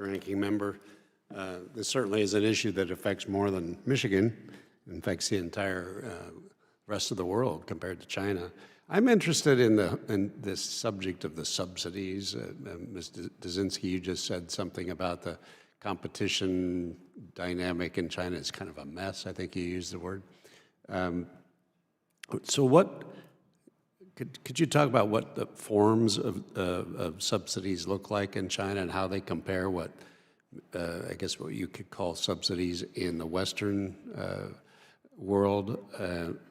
Ranking member. This certainly is an issue that affects more than Michigan. It affects the entire rest of the world compared to China. I'm interested in this subject of the subsidies. Ms. Dezenski, you just said something about the competition dynamic in China. It's kind of a mess, I think you used the word. So what, could you talk about what the forms of subsidies look like in China and how they compare what, I guess what you could call subsidies in the Western world,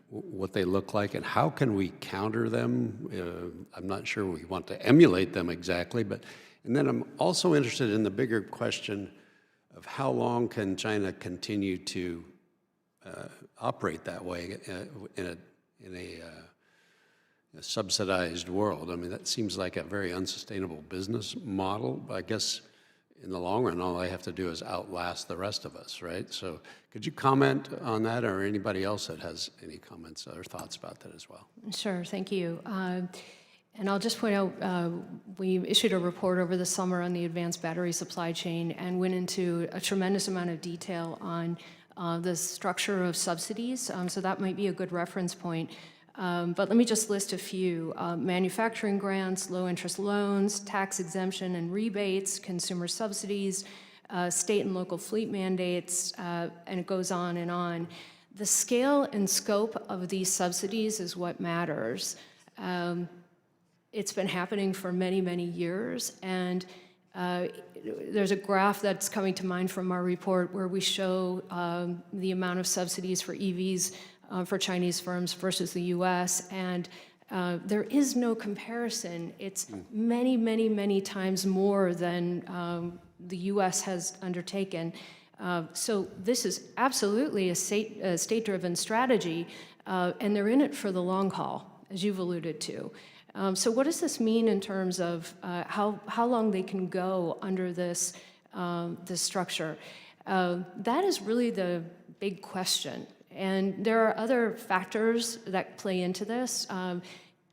what they look like, and how can we counter them? I'm not sure we want to emulate them exactly, but, and then I'm also interested in the bigger question of how long can China continue to operate that way in a subsidized world. I mean, that seems like a very unsustainable business model. I guess in the long run, all they have to do is outlast the rest of us, right? So could you comment on that, or anybody else that has any comments or thoughts about that as well? Sure, thank you. And I'll just point out, we issued a report over the summer on the advanced battery supply chain and went into a tremendous amount of detail on the structure of subsidies, so that might be a good reference point. But let me just list a few. Manufacturing grants, low-interest loans, tax exemption and rebates, consumer subsidies, state and local fleet mandates, and it goes on and on. The scale and scope of these subsidies is what matters. It's been happening for many, many years, and there's a graph that's coming to mind from our report where we show the amount of subsidies for EVs for Chinese firms versus the US, and there is no comparison. It's many, many, many times more than the US has undertaken. So this is absolutely a state-driven strategy, and they're in it for the long haul, as you've alluded to. So what does this mean in terms of how long they can go under this, this structure? That is really the big question. And there are other factors that play into this.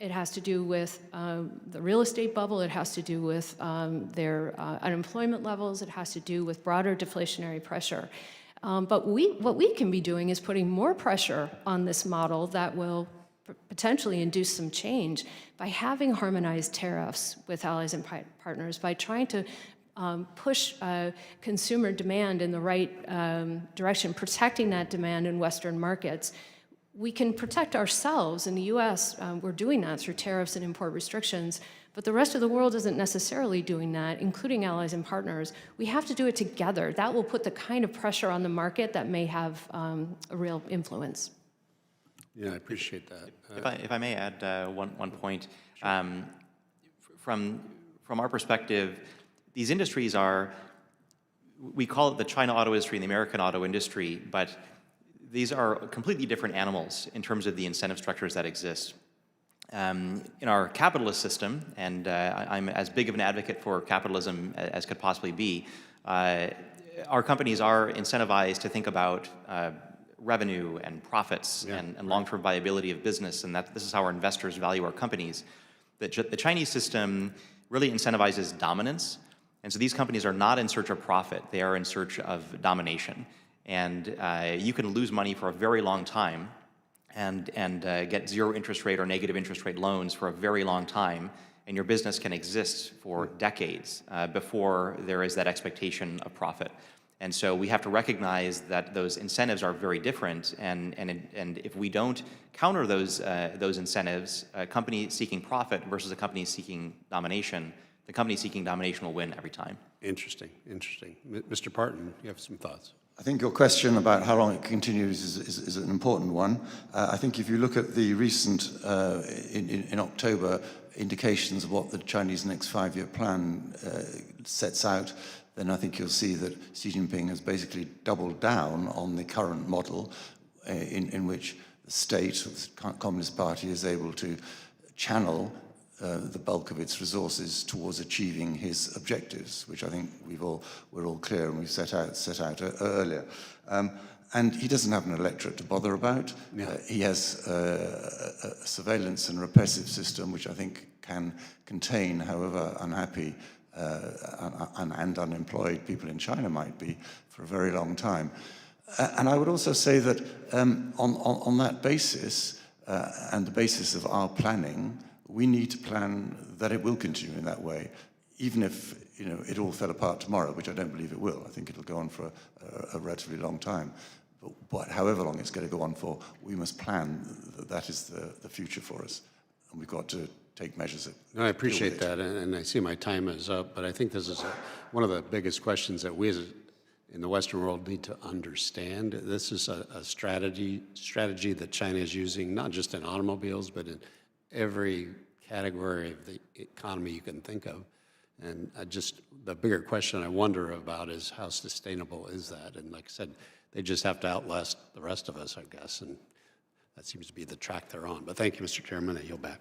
It has to do with the real estate bubble. It has to do with their unemployment levels. It has to do with broader deflationary pressure. But what we can be doing is putting more pressure on this model that will potentially induce some change by having harmonized tariffs with allies and partners, by trying to push consumer demand in the right direction, protecting that demand in Western markets. We can protect ourselves. In the US, we're doing that through tariffs and import restrictions, but the rest of the world isn't necessarily doing that, including allies and partners. We have to do it together. That will put the kind of pressure on the market that may have a real influence. Yeah, I appreciate that. If I may add one point, sure. From our perspective, these industries are, we call it the China auto industry and the American auto industry, but these are completely different animals in terms of the incentive structures that exist. In our capitalist system, and I'm as big of an advocate for capitalism as could possibly be, our companies are incentivized to think about revenue and profits, yeah, and long-term viability of business, and this is how our investors value our companies. The Chinese system really incentivizes dominance, and so these companies are not in search of profit, they are in search of domination. And you can lose money for a very long time and get zero interest rate or negative interest rate loans for a very long time, and your business can exist for decades before there is that expectation of profit. And so we have to recognize that those incentives are very different, and if we don't counter those incentives, a company seeking profit versus a company seeking domination, the company seeking domination will win every time. Interesting, interesting. Mr. Parton, you have some thoughts? I think your question about how long it continues is an important one. I think if you look at the recent, in October, indications of what the Chinese next 5-year plan sets out, then I think you'll see that Xi Jinping has basically doubled down on the current model in which the state, the Communist Party, is able to channel the bulk of its resources towards achieving his objectives, which I think we're all clear and we've set out earlier. And he doesn't have an electorate to bother about. Yeah. He has a surveillance and repressive system which I think can contain, however unhappy, and unemployed people in China might be for a very long time. And I would also say that on that basis, and the basis of our planning, we need to plan that it will continue in that way, even if it all fell apart tomorrow, which I don't believe it will. I think it'll go on for a relatively long time. But however long it's going to go on for, we must plan that is the future for us, and we've got to take measures. No, I appreciate that, and I see my time is up, but I think this is one of the biggest questions that we in the Western world need to understand. This is a strategy that China is using, not just in automobiles, but in every category of the economy you can think of. And the bigger question I wonder about is how sustainable is that? And like I said, they just have to outlast the rest of us, I guess, and that seems to be the track they're on. But thank you, Mr. Chairman. I yield back.